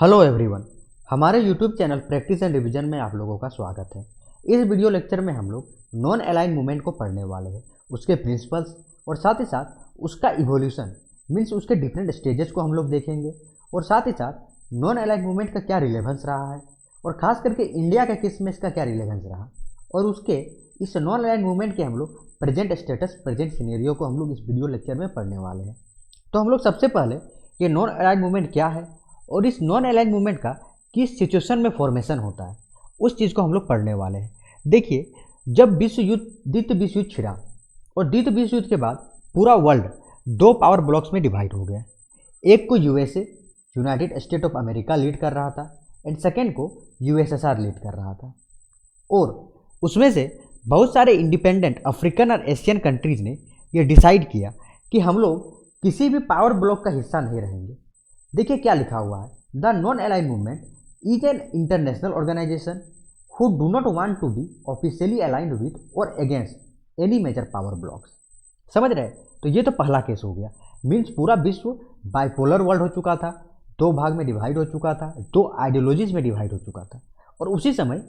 Hello everyone, हमारे YouTube channel practice and revision में आप लोगों का स्वागत है। इस वीडियो लेक्चर में हम लोग नॉन अलाइन मूवमेंट को पढ़ने वाले हैं, उसके प्रिंसिपल्स और साथ ही साथ उसका इवोल्यूशन मीन्स उसके डिफरेंट स्टेजेस को हम लोग देखेंगे और साथ ही साथ नॉन अलाइन मूवमेंट का क्या रिलेवेंस रहा है और ख़ास करके इंडिया के केस में इसका क्या रिलेवेंस रहा और उसके इस नॉन अलाइन मूवमेंट के हम लोग प्रेजेंट स्टेटस प्रेजेंट सिनेरियो को हम लोग इस वीडियो लेक्चर में पढ़ने वाले हैं। तो हम लोग सबसे पहले ये नॉन अलाइन मूवमेंट क्या है और इस नॉन अलाइन मूवमेंट का किस सिचुएशन में फॉर्मेशन होता है उस चीज़ को हम लोग पढ़ने वाले हैं। देखिए, जब द्वितीय विश्व युद्ध छिड़ा और द्वितीय विश्व युद्ध के बाद पूरा वर्ल्ड दो पावर ब्लॉक्स में डिवाइड हो गया। एक को USA United state of America lead कर रहा था एंड सेकेंड को यूएसएसआर लीड कर रहा था और उसमें से बहुत सारे इंडिपेंडेंट अफ्रीकन और एशियन कंट्रीज़ ने ये डिसाइड किया कि हम लोग किसी भी पावर ब्लॉक का हिस्सा नहीं रहेंगे। देखिए क्या लिखा हुआ है, the non align movement is an international organisation who do not want to be officially aligned with और against any major power blocs. समझ रहे? तो ये तो पहला केस हो गया। मीन्स पूरा विश्व बाइपोलर वर्ल्ड हो चुका था, दो भाग में डिवाइड हो चुका था, दो आइडियोलॉजीज में डिवाइड हो चुका था और उसी समय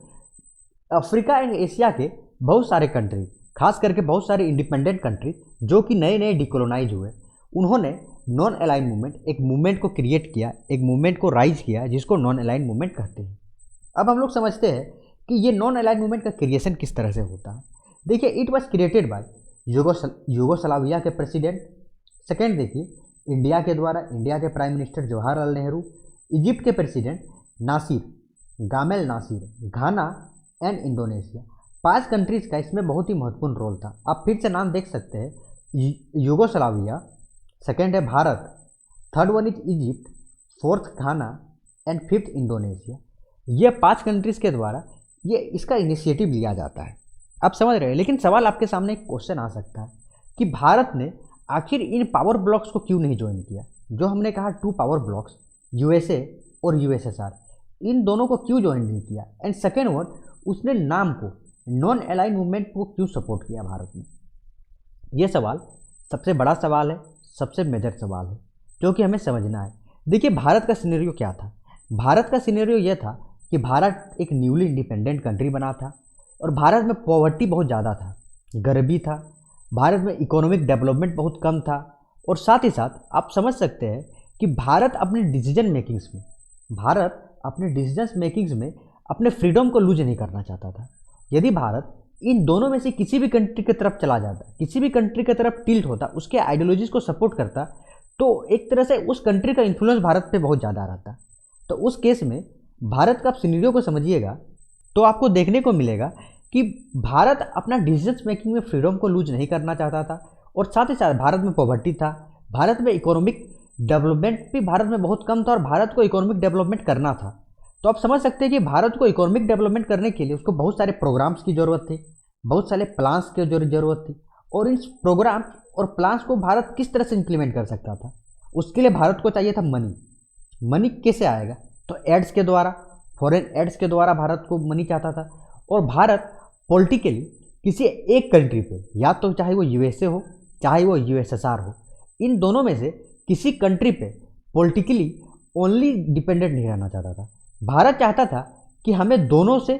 अफ्रीका एंड एशिया के बहुत सारे कंट्री, खास करके बहुत सारे इंडिपेंडेंट कंट्री जो कि नए नए डिकोलोनाइज हुए, उन्होंने नॉन अलाइन मूवमेंट एक मूवमेंट को क्रिएट किया, एक मूवमेंट को राइज किया जिसको नॉन अलाइन मूवमेंट कहते हैं। अब हम लोग समझते हैं कि ये नॉन अलाइन मूवमेंट का क्रिएशन किस तरह से होता है। देखिए, it was created by Yugoslavia के प्रेसिडेंट। सेकेंड देखिए, इंडिया के द्वारा, इंडिया के prime minister Jawaharlal Nehru, Egypt के president Nasser Gamal Nasser, Ghana and Indonesia. 5 countries का इसमें बहुत ही महत्वपूर्ण रोल था। आप फिर से नाम देख सकते हैं, यूगोस्लाविया, सेकेंड है Bharat, third one is Egypt, fourth Ghana and fifth Indonesia. ये 5 कंट्रीज़ के द्वारा ये इसका इनिशिएटिव लिया जाता है। आप समझ रहे हैं। लेकिन सवाल आपके सामने एक क्वेश्चन आ सकता है कि भारत ने आखिर इन पावर ब्लॉक्स को क्यों नहीं ज्वाइन किया। जो हमने कहा 2 पावर ब्लॉक्स यूएसए और यूएसएसआर, इन दोनों को क्यों ज्वाइन नहीं किया। एंड सेकेंड वन, उसने नाम को नॉन अलाइन मूवमेंट को क्यों सपोर्ट किया भारत ने। ये सवाल सबसे बड़ा सवाल है, सबसे मेजर सवाल है जो कि हमें समझना है। देखिए, भारत का सिनेरियो क्या था। भारत का सिनेरियो यह था कि भारत एक न्यूली इंडिपेंडेंट कंट्री बना था और भारत में पॉवर्टी बहुत ज़्यादा था, गरीबी था, भारत में इकोनॉमिक डेवलपमेंट बहुत कम था और साथ ही साथ आप समझ सकते हैं कि भारत अपने डिसीजन मेकिंग्स में अपने फ्रीडम को लूज नहीं करना चाहता था। यदि भारत इन दोनों में से किसी भी कंट्री की तरफ चला जाता, किसी भी कंट्री की तरफ टिल्ट होता, उसके आइडियोलॉजीज को सपोर्ट करता, तो एक तरह से उस कंट्री का इन्फ्लुएंस भारत पे बहुत ज़्यादा रहता। तो उस केस में भारत का आप सिनेरियो को समझिएगा तो आपको देखने को मिलेगा कि भारत अपना डिसीजन मेकिंग में फ्रीडम को लूज नहीं करना चाहता था और साथ ही साथ भारत में पॉवर्टी था, भारत में इकोनॉमिक डेवलपमेंट भी भारत में बहुत कम था और भारत को इकोनॉमिक डेवलपमेंट करना था। तो आप समझ सकते हैं कि भारत को इकोनॉमिक डेवलपमेंट करने के लिए उसको बहुत सारे प्रोग्राम्स की ज़रूरत थी, बहुत सारे प्लान्स की ज़रूरत थी और इन प्रोग्राम और प्लान्स को भारत किस तरह से इंप्लीमेंट कर सकता था। उसके लिए भारत को चाहिए था मनी कैसे आएगा, तो एड्स के द्वारा, फॉरेन एड्स के द्वारा भारत को मनी चाहता था। और भारत पॉलिटिकली किसी एक कंट्री पे, या तो चाहे वो यूएसए हो चाहे वो यूएसएसआर हो, इन दोनों में से किसी कंट्री पे पॉलिटिकली ओनली डिपेंडेंट नहीं रहना चाहता था। भारत चाहता था कि हमें दोनों से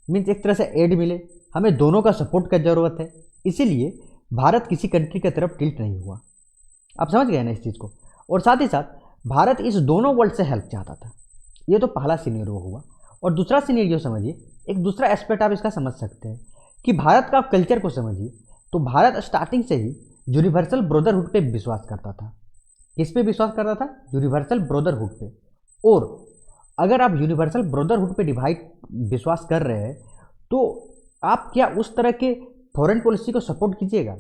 मीन्स एक तरह से एड मिले, हमें दोनों का सपोर्ट की ज़रूरत है, इसीलिए भारत किसी कंट्री की तरफ टिल्ट नहीं हुआ। आप समझ गए ना इस चीज़ को। और साथ ही साथ भारत इस दोनों वर्ल्ड से हेल्प चाहता था। ये तो पहला सिनेरियो हुआ। और दूसरा सिनेरियो समझिए, एक दूसरा एस्पेक्ट आप इसका समझ सकते हैं कि भारत का कल्चर को समझिए। तो भारत स्टार्टिंग से ही यूनिवर्सल ब्रदरहुड पे विश्वास करता था। किस पे विश्वास करता था? यूनिवर्सल ब्रदरहुड पे। और अगर आप यूनिवर्सल ब्रदरहुड पे विश्वास कर रहे हैं तो आप क्या उस तरह के फॉरेन पॉलिसी को सपोर्ट कीजिएगा?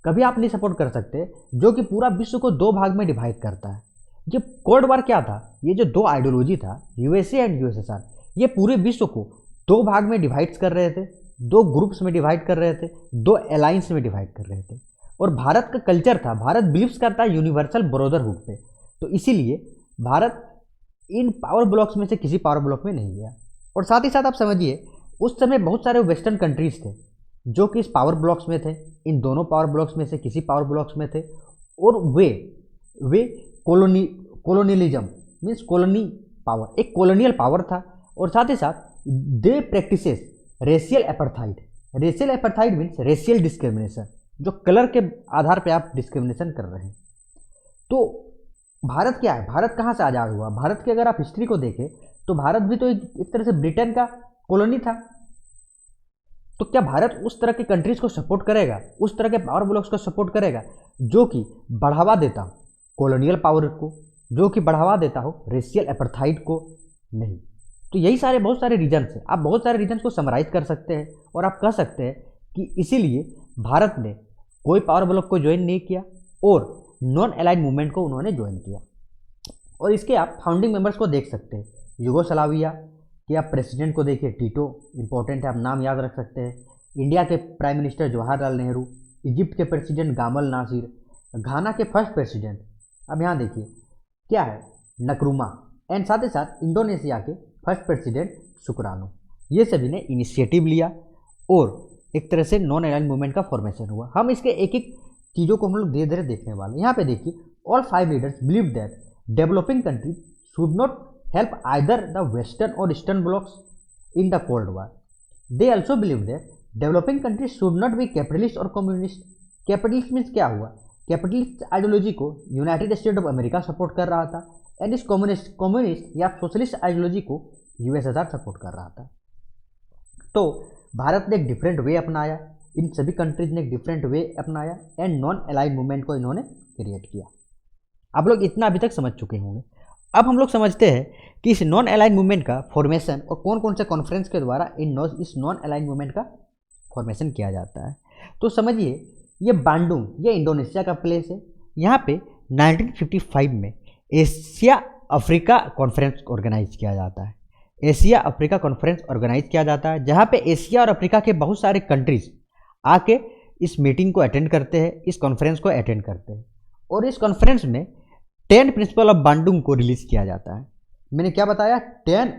कभी आप नहीं सपोर्ट कर सकते जो कि पूरा विश्व को 2 भाग में डिवाइड करता है। ये कोल्ड वॉर क्या था? ये जो 2 आइडियोलॉजी था, यूएसए एंड यूएसएसआर, ये पूरे विश्व को 2 भाग में डिवाइड कर रहे थे, 2 ग्रुप्स में डिवाइड कर रहे थे, 2 अलायंस में डिवाइड कर रहे थे। और भारत का कल्चर था, भारत बिलीव्स करता है यूनिवर्सल ब्रदरहुड पे, तो इसीलिए भारत इन पावर ब्लॉक्स में से किसी पावर ब्लॉक में नहीं गया। और साथ ही साथ आप समझिए, उस समय बहुत सारे वेस्टर्न कंट्रीज थे जो कि इस पावर ब्लॉक्स में थे, इन दोनों पावर ब्लॉक्स में से किसी पावर ब्लॉक्स में थे और वे कॉलोनियलिज्म मीन्स कॉलोनी पावर, एक कॉलोनियल पावर था, और साथ ही साथ they practices racial apartheid. Racial apartheid means racial discrimination, जो कलर के आधार पे आप डिस्क्रिमिनेशन कर रहे हैं। तो भारत क्या है, भारत कहाँ से आज़ाद हुआ? भारत की अगर आप हिस्ट्री को देखें तो भारत भी तो एक तरह से ब्रिटेन का कॉलोनी था। तो क्या भारत उस तरह के कंट्रीज को सपोर्ट करेगा, उस तरह के पावर ब्लॉक्स को सपोर्ट करेगा जो कि बढ़ावा देता हो कॉलोनियल पावर को, जो कि बढ़ावा देता हो रेशियल एपर्थाइड को? नहीं। तो यही सारे बहुत सारे रीजन्स हैं, आप बहुत सारे रीजन्स को समराइज कर सकते हैं और आप कह सकते हैं कि इसीलिए भारत ने कोई पावर ब्लॉक को ज्वाइन नहीं किया और नॉन अलाइड मूवमेंट को उन्होंने ज्वाइन किया। और इसके आप फाउंडिंग मेंबर्स को देख सकते हैं। यूगोस्लाविया के आप प्रेसिडेंट को देखिए, टीटो, इंपॉर्टेंट है, आप नाम याद रख सकते हैं। इंडिया के prime minister Jawaharlal Nehru, Egypt के प्रेसिडेंट गामल नासिर, घाना के फर्स्ट प्रेसिडेंट अब यहाँ देखिए क्या है, नक्रुमा, एंड साथ ही साथ इंडोनेशिया के फर्स्ट प्रेसिडेंट सुकरानो। ये सभी ने इनिशिएटिव लिया और एक तरह से नॉन अलाइन्ड मूवमेंट का फॉर्मेशन हुआ। हम इसके एक एक चीज़ों को हम लोग धीरे धीरे देखने वाले हैं। यहाँ पे देखिए, all 5 leaders believe that developing country should not help either the western और eastern blocs in the cold war. They also believe that developing country should not be capitalist और कम्युनिस्ट। कैपिटलिस्ट मीन्स क्या हुआ, capitalist ideology को united state of America support कर रहा था, and इस communist या सोशलिस्ट आइडियोलॉजी को यूएसएसआर सपोर्ट कर रहा था। तो भारत ने एक डिफरेंट वे अपनाया, इन सभी कंट्रीज ने एक डिफरेंट वे अपनाया एंड नॉन अलाइड मूवमेंट को इन्होंने क्रिएट किया। आप लोग इतना अभी तक समझ चुके होंगे। अब हम लोग समझते हैं कि इस नॉन अलाइड मूवमेंट का फॉर्मेशन और कौन कौन से कॉन्फ्रेंस के द्वारा इस नॉन अलाइड मूवमेंट का फॉर्मेशन किया जाता है। तो समझिए, ये बांडुंग, ये इंडोनेशिया का प्लेस है। यहाँ पे 1955 में एशिया अफ्रीका कॉन्फ्रेंस ऑर्गेनाइज किया जाता है। एशिया अफ्रीका कॉन्फ्रेंस ऑर्गेनाइज किया जाता है, जहाँ पे एशिया और अफ्रीका के बहुत सारे कंट्रीज आके इस मीटिंग को अटेंड करते हैं, इस कॉन्फ्रेंस को अटेंड करते हैं। और इस कॉन्फ्रेंस में 10 प्रिंसिपल ऑफ बांडुंग को रिलीज किया जाता है। मैंने क्या बताया, 10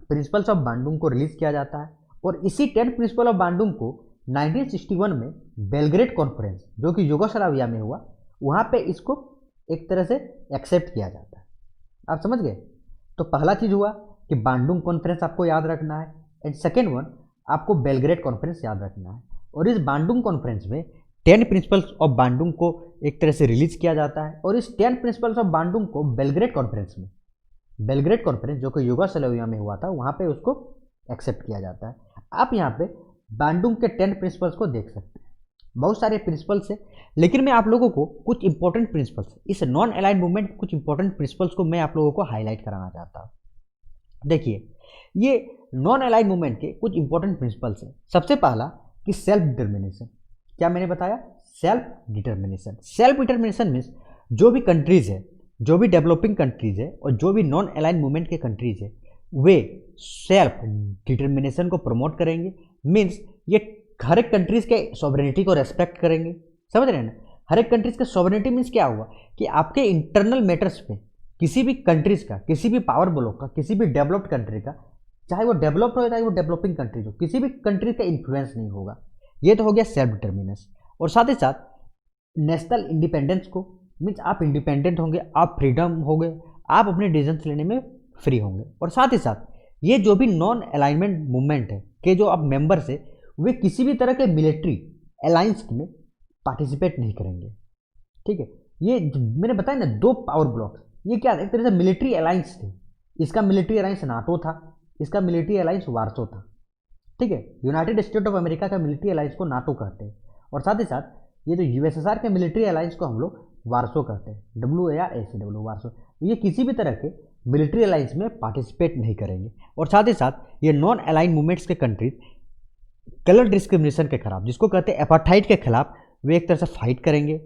प्रिंसिपल्स ऑफ बांडुंग को रिलीज किया जाता है। और इसी 10 प्रिंसिपल ऑफ बांडुंग को 1961 में बेलग्रेड कॉन्फ्रेंस, जो कि यूगोस्लाविया में हुआ, वहाँ पे इसको एक तरह से एक्सेप्ट किया जाता है। आप समझ गए? तो पहला चीज़ हुआ कि बांडुंग कॉन्फ्रेंस आपको याद रखना है, एंड सेकेंड वन आपको बेलग्रेड कॉन्फ्रेंस याद रखना है। और इस बांडुंग कॉन्फ्रेंस में 10 प्रिंसिपल्स ऑफ बांडुंग को एक तरह से रिलीज किया जाता है। और इस 10 प्रिंसिपल्स ऑफ बांडुंग को बेलग्रेड कॉन्फ्रेंस में, बेलग्रेड कॉन्फ्रेंस जो कि यूगोस्लाविया में हुआ था, वहाँ पे उसको एक्सेप्ट किया जाता है। आप यहाँ पे बांडुंग के 10 प्रिंसिपल्स को देख सकते हैं। बहुत सारे प्रिंसिपल्स हैं, लेकिन मैं आप लोगों को कुछ इंपॉर्टेंट प्रिंसिपल्स, इस नॉन अलाइन्ड मूवमेंट कुछ इंपॉर्टेंट प्रिंसिपल्स को मैं आप लोगों को हाईलाइट कराना चाहता हूँ। देखिए, ये नॉन अलाइन्ड मूवमेंट के कुछ इंपॉर्टेंट प्रिंसिपल्स हैं। सबसे पहला कि सेल्फ डिटर्मिनेशन। क्या मैंने बताया? Self determination. Self determination means जो भी कंट्रीज है, जो भी डेवलपिंग कंट्रीज है और जो भी नॉन अलाइन्ड मूवमेंट के कंट्रीज है, वे सेल्फ डिटर्मिनेशन को प्रमोट करेंगे। मीन्स ये हर एक कंट्रीज के सॉवरेनिटी को रेस्पेक्ट करेंगे। समझ रहे हैं ना? हर एक कंट्रीज का सॉवरेनिटी मीन्स क्या हुआ कि आपके इंटरनल मैटर्स पे किसी भी कंट्रीज का, किसी भी पावर ब्लॉक का, किसी भी डेवलप्ड कंट्री का, चाहे वो डेवलप्ड हो चाहे वो डेवलपिंग कंट्रीज हो, किसी भी कंट्री का इन्फ्लुएंस नहीं होगा। ये तो हो गया सेल्फ डिटर्मिनेशन। और साथ ही साथ नेशनल इंडिपेंडेंस को, मीन्स आप इंडिपेंडेंट होंगे, आप फ्रीडम होंगे, आप अपने डिसीजन लेने में फ्री होंगे। और साथ ही साथ ये जो भी नॉन अलाइनमेंट मूवमेंट है के जो आप मेंबर्स है, वे किसी भी तरह के मिलिट्री अलायंस में पार्टिसिपेट नहीं करेंगे। ठीक है? ये मैंने बताया ना, 2 पावर ब्लॉक्स, ये क्या एक तरह से मिलिट्री अलायंस थे। इसका मिलिट्री अलायंस नाटो था, इसका मिलिट्री अलायंस वार्सो था। ठीक है? यूनाइटेड स्टेट ऑफ अमेरिका का मिलिट्री अलायंस को नाटो कहते हैं। और साथ ही साथ ये जो यूएसएसआर के मिलिट्री अलायंस को हम लोग वार्सो कहते हैं, WARSO, वार्सो। ये किसी भी तरह के मिलिट्री अलायंस में पार्टिसिपेट नहीं करेंगे। और साथ ही साथ ये नॉन अलाइन मूवमेंट्स के कंट्रीज कलर डिस्क्रिमिनेशन के खिलाफ, जिसको कहते हैं एपार्थाइड के खिलाफ, वे एक तरह से फाइट करेंगे।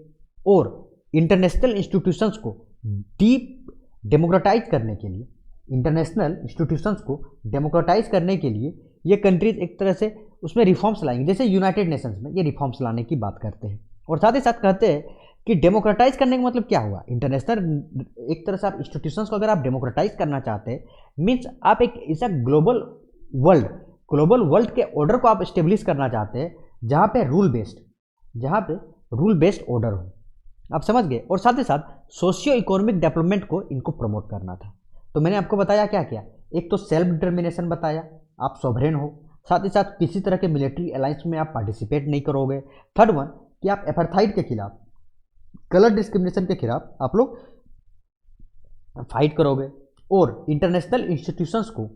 और इंटरनेशनल इंस्टीट्यूशंस को डीप डेमोक्रेटाइज करने के लिए, इंटरनेशनल इंस्टीट्यूशंस को डेमोक्रेटाइज करने के लिए ये कंट्रीज एक तरह से उसमें रिफॉर्म्स लाएंगे। जैसे यूनाइटेड नेशंस में ये रिफॉर्म्स लाने की बात करते हैं। और साथ ही साथ कहते हैं कि डेमोक्रेटाइज करने का मतलब क्या हुआ, इंटरनेशनल एक तरह से आप इंस्टीट्यूशंस को अगर आप डेमोक्रेटाइज करना चाहते हैं, मीन्स आप एक ऐसा ग्लोबल वर्ल्ड के ऑर्डर को आप इस्टेब्लिश करना चाहते हैं जहाँ पे रूल बेस्ड ऑर्डर हो। आप समझ गए? और साथ ही साथ सोशियो इकोनॉमिक डेवलपमेंट को इनको प्रमोट करना था। तो मैंने आपको बताया क्या क्या, एक तो सेल्फ डिटर्मिनेशन बताया, आप सॉवरेन हो, साथ ही साथ किसी तरह के मिलिट्री अलायंस में आप पार्टिसिपेट नहीं करोगे। थर्ड वन कि आप एपार्थाइड के खिलाफ, कलर डिस्क्रिमिनेशन के खिलाफ आप लोग फाइट करोगे, और इंटरनेशनल इंस्टीट्यूशंस को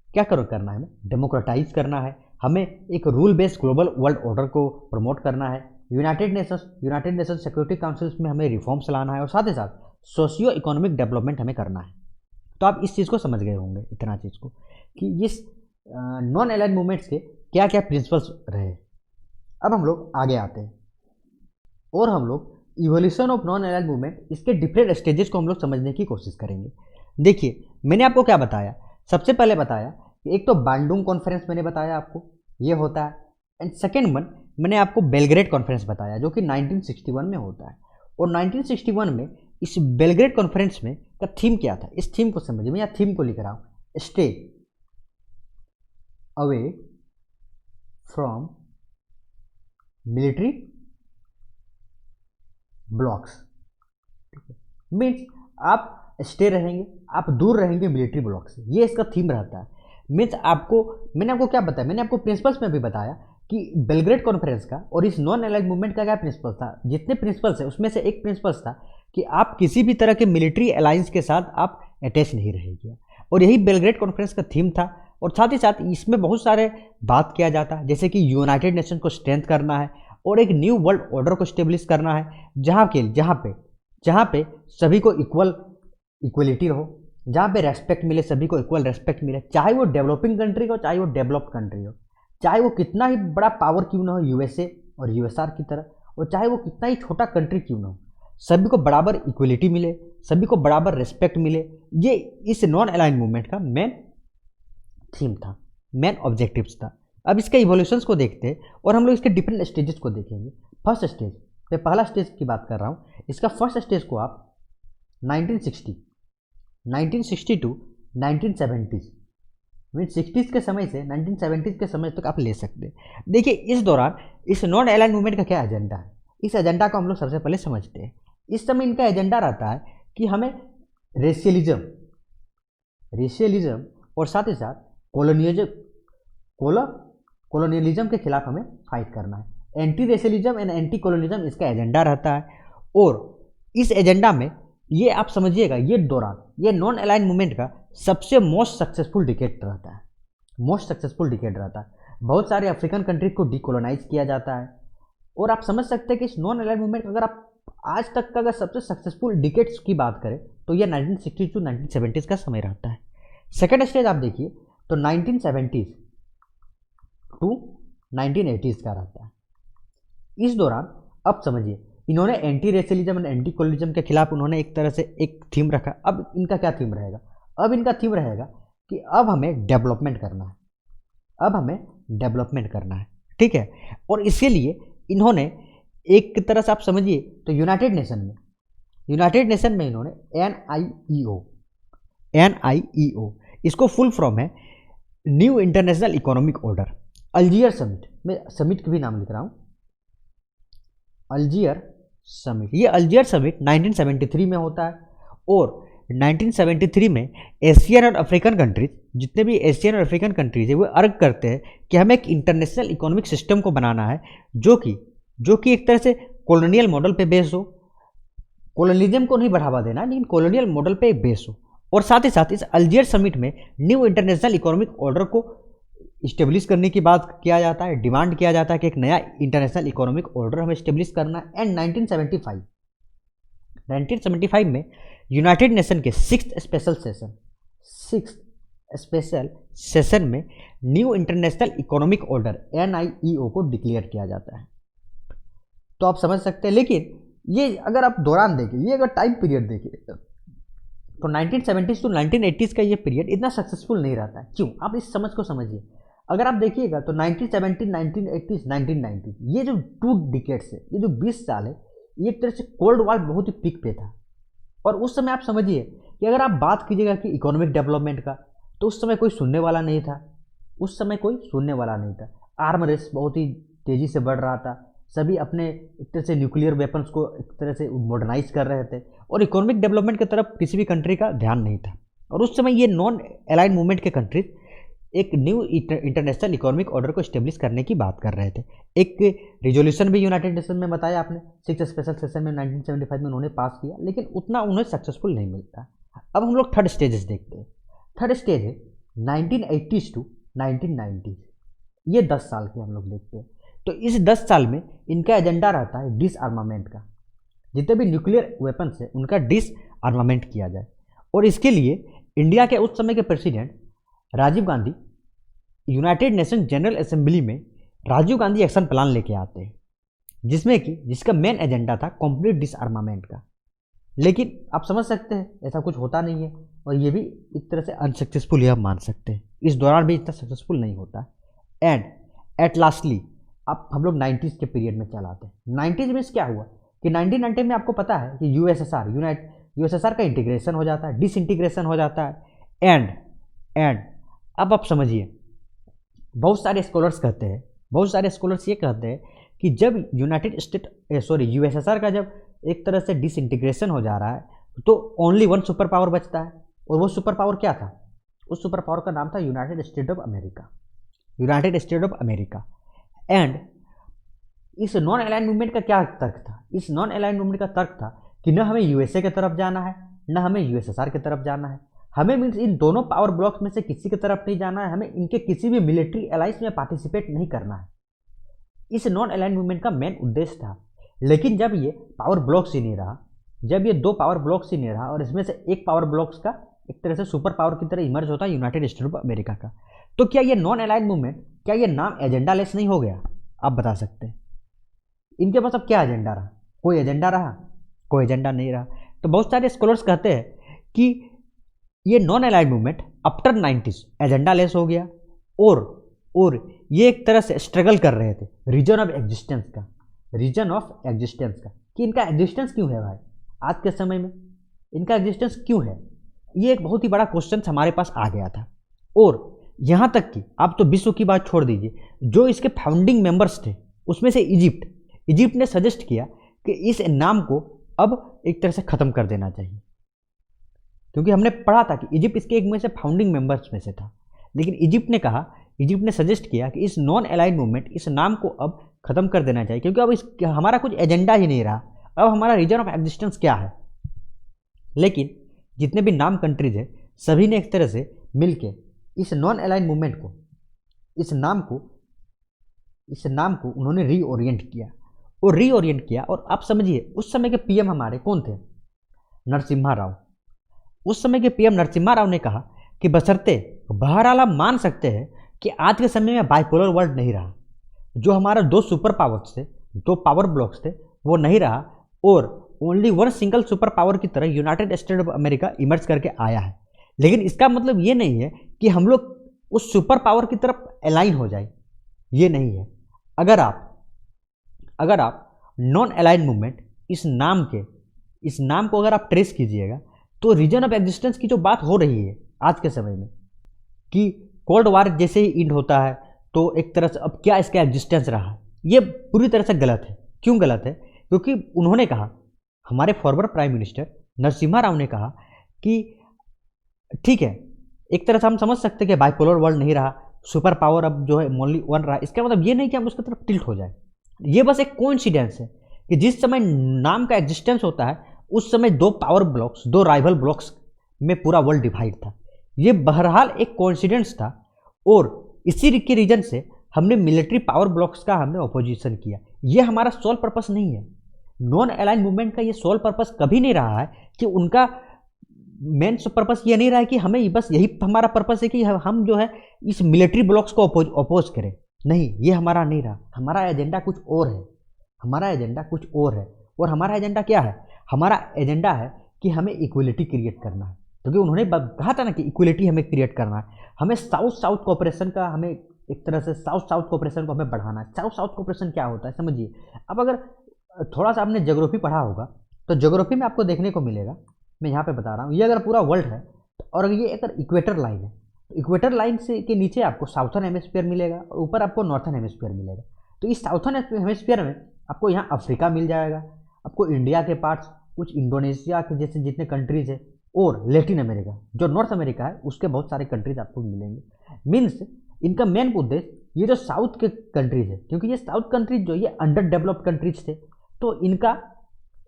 क्या करना है, हमें डेमोक्रेटाइज करना है, हमें एक rule based global world order को प्रमोट करना है, यूनाइटेड नेशंस सिक्योरिटी काउंसिल्स में हमें रिफॉर्म्स लाना है, और साथ ही साथ सोशियो इकोनॉमिक डेवलपमेंट हमें करना है। तो आप इस चीज़ को समझ गए होंगे, इतना चीज़ को, कि इस नॉन अलाइड मूवमेंट्स के क्या क्या प्रिंसिपल्स रहे। अब हम लोग आगे आते हैं और हम लोग evolution of non aligned movement, इसके डिफरेंट स्टेजेस को हम लोग समझने की कोशिश करेंगे। देखिए मैंने आपको क्या बताया, सबसे पहले बताया कि एक तो बांडुंग कॉन्फ्रेंस मैंने बताया आपको, ये होता है, एंड सेकेंड वन मैंने आपको बेलग्रेड कॉन्फ्रेंस बताया जो कि 1961 में होता है। और 1961 में इस बेलग्रेड कॉन्फ्रेंस में का थीम क्या था, इस थीम को समझिए, मैं यहाँ थीम को लिख रहा हूँ, stay away from military blocks. Means आप स्टे रहेंगे, आप दूर रहेंगे मिलिट्री ब्लॉक से, ये इसका थीम रहता है। मीन्स आपको, मैंने आपको क्या बताया, मैंने आपको प्रिंसिपल्स में भी बताया कि बेलग्रेड कॉन्फ्रेंस का और इस नॉन अलाइड मूवमेंट का क्या प्रिंसिपल था। जितने प्रिंसिपल्स है उसमें से एक प्रिंसिपल्स था कि आप किसी भी तरह के मिलिट्री अलायंस के साथ आप अटैच नहीं रहेंगे, और यही बेलग्रेड कॉन्फ्रेंस का थीम था। और साथ ही साथ इसमें बहुत सारे बात किया जाता है, जैसे कि यूनाइटेड नेशन को स्ट्रेंथ करना है और एक न्यू वर्ल्ड ऑर्डर को स्टेब्लिश करना है, जहाँ पे सभी को इक्वलिटी हो, जहाँ पे रेस्पेक्ट मिले, सभी को इक्वल रेस्पेक्ट मिले, चाहे वो डेवलपिंग कंट्री हो, चाहे वो डेवलप्ड कंट्री हो, चाहे वो कितना ही बड़ा पावर क्यों ना हो यूएसए और यूएसआर की तरह, और चाहे वो कितना ही छोटा कंट्री क्यों ना हो, सभी को बराबर इक्वलिटी मिले, सभी को बराबर रेस्पेक्ट मिले। ये इस नॉन अलाइंड मूवमेंट का मेन थीम था, मेन ऑब्जेक्टिव्स था। अब इसके इवोल्यूशंस को देखते हैं और हम लोग इसके डिफरेंट स्टेजेस को देखेंगे। फर्स्ट स्टेज, मैं पहला स्टेज की बात कर रहा हूँ, इसका फर्स्ट स्टेज को आप 1960 टू 1970 मीन 60s के समय से 1970s के समय तक आप ले सकते हैं। देखिए इस दौरान इस नॉन अलाइंड मूवमेंट का क्या एजेंडा है, इस एजेंडा को हम लोग सबसे पहले समझते हैं। इस समय इनका एजेंडा रहता है कि हमें रेशियलिज्म और साथ ही साथ कॉलोनियलिज्म के खिलाफ हमें फाइट करना है। एंटी रेशियलिज्म एंड एंटी कॉलोनियलिज्म इसका एजेंडा रहता है। और इस एजेंडा में ये आप समझिएगा, ये दौरान ये नॉन अलाइंड मूवमेंट का सबसे मोस्ट सक्सेसफुल डिकेड रहता है, बहुत सारे अफ्रीकन कंट्रीज को डीकोलोनाइज किया जाता है। और आप समझ सकते हैं कि इस नॉन अलाइंड मूवमेंट अगर आप आज तक का अगर सबसे सक्सेसफुल डिकेड्स की बात करें तो ये 1960 टू 1970 का समय रहता है। सेकेंड स्टेज आप देखिए तो 1970s टू 1980s का रहता है। इस दौरान अब समझिए इन्होंने एंटी रेशियलिज्म एंड एंटी कॉलोनियलिज्म के खिलाफ उन्होंने एक तरह से एक थीम रखा। अब इनका क्या थीम रहेगा, अब इनका थीम रहेगा कि अब हमें डेवलपमेंट करना है, ठीक है। और इसके लिए इन्होंने एक तरह से आप समझिए तो यूनाइटेड नेशन में इन्होंने NIEO, इसको फुल फॉर्म है new international economic order, Algiers summit, मैं समिट का भी नाम लिख रहा हूँ, अल्जीयर समिट। ये अल्जीयर समिट 1973 में होता है। और 1973 में एशियन और अफ्रीकन कंट्रीज, जितने भी एशियन और अफ्रीकन कंट्रीज है, वो अर्ग करते हैं कि हमें एक इंटरनेशनल इकोनॉमिक सिस्टम को बनाना है जो कि एक तरह से कॉलोनियल मॉडल पे बेस हो, कॉलोनियलिज्म को नहीं बढ़ावा देना लेकिन कॉलोनियल मॉडल पे बेस हो। और साथ ही साथ इस अल्जीयर समिट में न्यू इंटरनेशनल इकोनॉमिक ऑर्डर को इस्टेब्लिश करने की बात किया जाता है, डिमांड किया जाता है कि एक नया इंटरनेशनल इकोनॉमिक ऑर्डर हमें इस्टेब्लिश करना है। एंड 1975 में यूनाइटेड नेशन के सिक्स्थ स्पेशल सेशन में new international economic order NIEO को डिक्लेयर किया जाता है। तो आप समझ सकते हैं। लेकिन ये अगर आप दौरान देखें, ये अगर टाइम पीरियड देखें तो 1970s टू 1980s का ये पीरियड इतना सक्सेसफुल नहीं रहता है। क्यों, आप इस समझ को समझिए। अगर आप देखिएगा तो 1970, 1980s, 1990 ये जो 2 डिकेड्स है, ये जो 20 साल है, ये एक तरह से कोल्ड वॉर बहुत ही पीक पे था। और उस समय आप समझिए कि अगर आप बात कीजिएगा कि इकोनॉमिक डेवलपमेंट का, तो उस समय कोई सुनने वाला नहीं था। आर्म रेस बहुत ही तेज़ी से बढ़ रहा था, सभी अपने एक तरह से न्यूक्लियर वेपन्स को एक तरह से मॉडर्नाइज कर रहे थे और इकोनॉमिक डेवलपमेंट की तरफ किसी भी कंट्री का ध्यान नहीं था। और उस समय ये नॉन अलाइंड मूवमेंट के कंट्रीज एक न्यू इंटरनेशनल इकोनॉमिक ऑर्डर को स्टेब्लिश करने की बात कर रहे थे। एक रिजोल्यूशन भी यूनाइटेड नेशन में बताया आपने 6 स्पेशल सेशन में 1975 में उन्होंने पास किया, लेकिन उतना उन्हें सक्सेसफुल नहीं मिलता। अब हम लोग थर्ड स्टेजेस देखते हैं। थर्ड स्टेज है 1980s टू 1990s, ये 10 साल के हम लोग देखते हैं। तो इस 10 साल में इनका एजेंडा रहता है डिसआर्मामेंट का, जितने भी न्यूक्लियर वेपन्स है उनका डिसआर्मामेंट किया जाए। और इसके लिए इंडिया के उस समय के president Rajiv Gandhi United Nation General Assembly में राजीव गांधी एक्शन प्लान लेके आते हैं, जिसका मेन एजेंडा था कंप्लीट डिसआर्मामेंट का। लेकिन आप समझ सकते हैं ऐसा कुछ होता नहीं है, और ये भी एक तरह से अनसक्सेसफुल यह मान सकते हैं, इस दौरान भी इतना सक्सेसफुल नहीं होता। एंड एट लास्टली अब हम लोग 90s के पीरियड में चलाते हैं। 90s में क्या हुआ कि 1990 में आपको पता है कि यूएसएसआर का इंटीग्रेशन हो जाता है, डिसइंटीग्रेशन हो जाता है। एंड अब आप समझिए, बहुत सारे स्कॉलर्स ये कहते हैं कि जब यूएसएसआर का जब एक तरह से डिसइंटीग्रेशन हो जा रहा है तो ओनली वन सुपर पावर बचता है, और वो सुपर पावर क्या था? उस सुपर पावर का नाम था United state of America. And इस नॉन अलाइंड मूवमेंट का क्या तर्क था? इस नॉन अलाइंड मूवमेंट का तर्क था कि न हमें यूएसए की तरफ जाना है, न हमें यूएसएसआर की तरफ जाना है। हमें मीन्स इन दोनों पावर ब्लॉक्स में से किसी की तरफ नहीं जाना है, हमें इनके किसी भी मिलिट्री अलायंस में पार्टिसिपेट नहीं करना है। इस नॉन अलाइंड मूवमेंट का मेन उद्देश्य था। लेकिन जब ये पावर ब्लॉक्स ही नहीं रहा, जब ये 2 पावर ब्लॉक्स ही नहीं रहा, और इसमें से एक पावर ब्लॉक्स का एक तरह से सुपर पावर की तरह इमर्ज होता है यूनाइटेड स्टेट ऑफ अमेरिका का, तो क्या ये नॉन अलाइंड मूवमेंट, क्या ये नाम एजेंडा लेस नहीं हो गया? आप बता सकते हैं इनके पास अब क्या एजेंडा रहा? कोई एजेंडा रहा? कोई एजेंडा नहीं रहा। तो बहुत सारे स्कॉलर्स कहते हैं कि ये non aligned movement after 90s agenda less हो गया, और ये एक तरह से स्ट्रगल कर रहे थे रीजन ऑफ एग्जिस्टेंस का, कि इनका एग्जिस्टेंस क्यों है भाई आज के समय में, इनका एग्जिस्टेंस क्यों है? ये एक बहुत ही बड़ा क्वेश्चन हमारे पास आ गया था। और यहाँ तक कि आप तो विश्व की बात छोड़ दीजिए, जो इसके फाउंडिंग मेंबर्स थे उसमें से इजिप्ट ने सजेस्ट किया कि इस नाम को अब एक तरह से ख़त्म कर देना चाहिए, क्योंकि हमने पढ़ा था कि इजिप्ट इसके एक में से फाउंडिंग मेंबर्स में से था। लेकिन इजिप्ट ने सजेस्ट किया कि इस नॉन अलाइंड मूवमेंट, इस नाम को अब ख़त्म कर देना चाहिए, क्योंकि अब हमारा कुछ एजेंडा ही नहीं रहा, अब हमारा रीजन ऑफ एग्जिस्टेंस क्या है। लेकिन जितने भी नाम कंट्रीज है सभी ने एक तरह से मिलके इस नॉन अलाइंड मूवमेंट को, इस नाम को उन्होंने रीओरिएंट किया। और आप समझिए उस समय के पीएम हमारे कौन थे? नरसिम्हा राव। उस समय के पीएम नरसिम्हा राव ने कहा कि बशर्ते बहरहाल हम मान सकते हैं कि आज के समय में बाइपोलर वर्ल्ड नहीं रहा, जो हमारा 2 सुपर पावर्स थे, 2 पावर ब्लॉक्स थे, वो नहीं रहा, और only one single super power की तरह United state of America emerge करके आया है। लेकिन इसका मतलब ये नहीं है कि हम लोग उस सुपर पावर की तरफ अलाइन हो जाए, ये नहीं है। अगर आप नॉन अलाइन मूवमेंट इस नाम को अगर आप ट्रेस कीजिएगा, तो रीजन ऑफ एग्जिस्टेंस की जो बात हो रही है आज के समय में कि कोल्ड वार जैसे ही इंड होता है तो एक तरह से अब क्या इसका एग्जिस्टेंस रहा, ये पूरी तरह से गलत है। क्यों गलत है? क्योंकि उन्होंने कहा, हमारे forward prime minister Narasimha Rao ने कहा कि ठीक है, एक तरह से हम समझ सकते हैं कि बाइपोलर वर्ल्ड नहीं रहा, सुपर पावर अब जो है ओनली वन रहा। इसका मतलब ये नहीं कि हम उसकी तरफ टिल्ट हो जाए, ये बस एक कोइंसिडेंस है कि जिस समय नाम का एग्जिस्टेंस होता है उस समय 2 पावर ब्लॉक्स, 2 राइवल ब्लॉक्स में पूरा वर्ल्ड डिवाइड था। ये बहरहाल एक कोइंसिडेंस था, और इसी के रीजन से हमने मिलिट्री पावर ब्लॉक्स का हमने अपोजिशन किया। ये हमारा सोल पर्पस नहीं है। नॉन अलाइन मूवमेंट का ये सोल पर्पस कभी नहीं रहा है कि उनका मेन पर्पस ये नहीं रहा है कि हमें बस यही हमारा पर्पस है कि हम जो है इस मिलिट्री ब्लॉक्स को अपोज करें। नहीं, ये हमारा नहीं रहा। हमारा एजेंडा कुछ और है, और हमारा एजेंडा क्या है? हमारा एजेंडा है कि हमें इक्वलिटी क्रिएट करना है, क्योंकि उन्होंने कहा था ना कि इक्वलिटी हमें क्रिएट करना है। हमें साउथ कोऑपरेशन का, हमें एक तरह से साउथ कोऑपरेशन को हमें बढ़ाना है। साउथ कोऑपरेशन क्या होता है समझिए। अब अगर थोड़ा सा आपने ज्योग्राफी पढ़ा होगा तो ज्योग्राफी में आपको देखने को मिलेगा, मैं यहाँ पे बता रहा हूँ, ये अगर पूरा वर्ल्ड है और ये अगर इक्वेटर लाइन है, इक्वेटर लाइन से के नीचे आपको साउथर्न हेमिस्फीयर मिलेगा और ऊपर आपको नॉर्थर्न हेमिस्फीयर मिलेगा। तो इस साउथर्न हेमिस्फीयर में आपको यहाँ अफ्रीका मिल जाएगा, आपको इंडिया के पार्ट्स, कुछ इंडोनेशिया के जैसे जितने कंट्रीज है और लैटिन अमेरिका, जो नॉर्थ अमेरिका है उसके बहुत सारे कंट्रीज आपको मिलेंगे। मीन्स इनका मेन उद्देश्य ये जो साउथ के कंट्रीज है, क्योंकि ये साउथ कंट्रीज जो ये अंडर डेवलप्ड कंट्रीज थे, तो इनका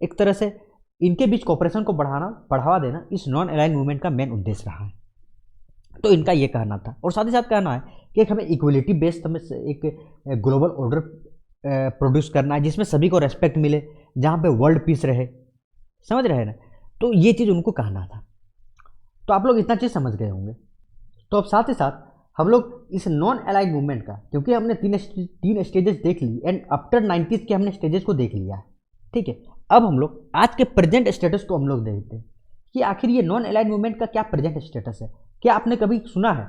एक तरह से इनके बीच कोऑपरेशन को बढ़ावा देना इस नॉन अलाइंड मूवमेंट का मेन उद्देश्य रहा है। तो इनका ये कहना था, और साथ ही साथ कहना है कि हमें इक्वलिटी बेस्ड हमें एक ग्लोबल ऑर्डर प्रोड्यूस करना है जिसमें सभी को रेस्पेक्ट मिले, जहाँ पे वर्ल्ड पीस रहे, समझ रहे हैं ना। तो ये चीज़ उनको कहना था। तो आप लोग इतना चीज़ समझ गए होंगे। तो अब साथ ही साथ हम लोग इस नॉन अलाइंड मूवमेंट का, क्योंकि हमने तीन स्टेजेस देख ली एंड आफ्टर 90s के हमने स्टेजेस को देख लिया है, ठीक है। अब हम लोग आज के प्रेजेंट स्टेटस को हम लोग देखते हैं कि आखिर ये नॉन अलाइंड मूवमेंट का क्या प्रेजेंट स्टेटस है। क्या आपने कभी सुना है,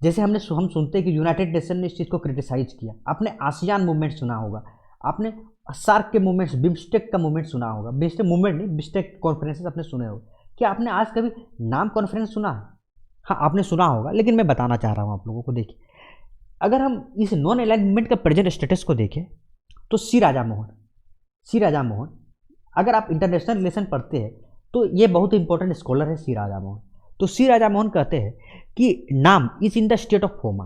जैसे हम सुनते हैं कि यूनाइटेड नेशन ने इस चीज़ को क्रिटिसाइज किया, आपने आसियान मूवमेंट सुना होगा, आपने सार्क के मूवमेंट्स, बिम्स्टेक का मूवमेंट सुना होगा, बिम्स्टेक मूवमेंट नहीं, बिम्स्टेक कॉन्फ्रेंसेस आपने सुने होगा। क्या आपने आज कभी नाम कॉन्फ्रेंस सुना है? हाँ, आपने सुना होगा, लेकिन मैं बताना चाह रहा हूँ आप लोगों को। देखिए, अगर हम इस नॉन अलाइंड मूवमेंट का प्रेजेंट स्टेटस को देखें तो सी राजा मोहन, अगर आप इंटरनेशनल रिलेशन पढ़ते हैं तो ये बहुत इंपॉर्टेंट स्कॉलर है सी राजा मोहन। तो सी राजा मोहन कहते हैं कि NAM is in the state of coma.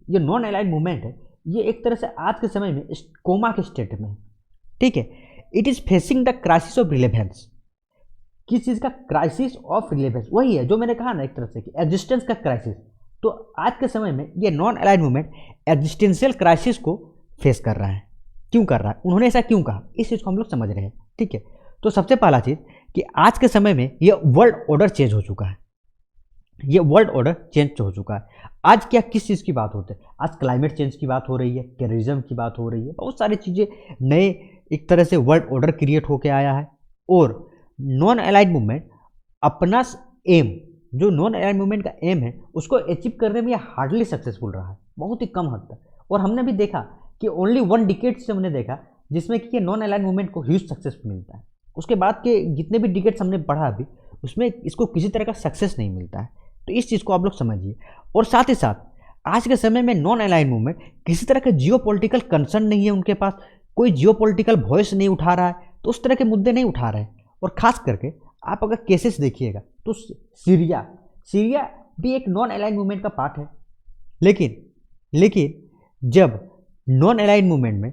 ये नॉन अलाइंड मूवमेंट है, ये एक तरह से आज के समय में कोमा के स्टेट में है, ठीक है। It is facing the crisis of relevance. किस चीज़ का? Crisis of relevance. वही है जो मैंने कहा ना, एक तरह से कि एग्जिस्टेंस का क्राइसिस। तो आज के समय में ये non aligned movement existential crisis को फेस कर रहा है। क्यों कर रहा है? उन्होंने ऐसा क्यों कहा, इस चीज़ को हम लोग समझ रहे हैं, ठीक है। तो सबसे पहला चीज़ कि आज के समय में ये वर्ल्ड ऑर्डर चेंज हो चुका है। ये वर्ल्ड ऑर्डर चेंज हो चुका है। आज क्या किस चीज़ की बात होती है? आज क्लाइमेट चेंज की बात हो रही है, टेररिज्म की बात हो रही है, बहुत सारी चीज़ें नए एक तरह से वर्ल्ड ऑर्डर क्रिएट होके आया है। और नॉन अलाइंड मूवमेंट अपना एम, जो नॉन अलाइंड मूवमेंट का एम है, उसको अचीव करने में हार्डली सक्सेसफुल रहा है, बहुत ही कम हद तक। और हमने भी देखा कि ओनली 1 डिकेड से हमने देखा जिसमें कि ये नॉन अलाइंड मूवमेंट को ह्यूज सक्सेस मिलता है। उसके बाद के जितने भी डिकेड्स हमने पढ़ा अभी, उसमें इसको किसी तरह का सक्सेस नहीं मिलता है। तो इस चीज़ को आप लोग समझिए। और साथ ही साथ आज के समय में नॉन अलाइंड मूवमेंट किसी तरह का जियो पॉलिटिकल कंसर्न नहीं है, उनके पास कोई जियो पॉलिटिकल वॉइस नहीं उठा रहा है, तो उस तरह के मुद्दे नहीं उठा रहे हैं। और ख़ास करके आप अगर केसेस देखिएगा तो सीरिया भी एक नॉन अलाइंड मूवमेंट का पार्ट है। लेकिन जब नॉन अलाइंड मूवमेंट में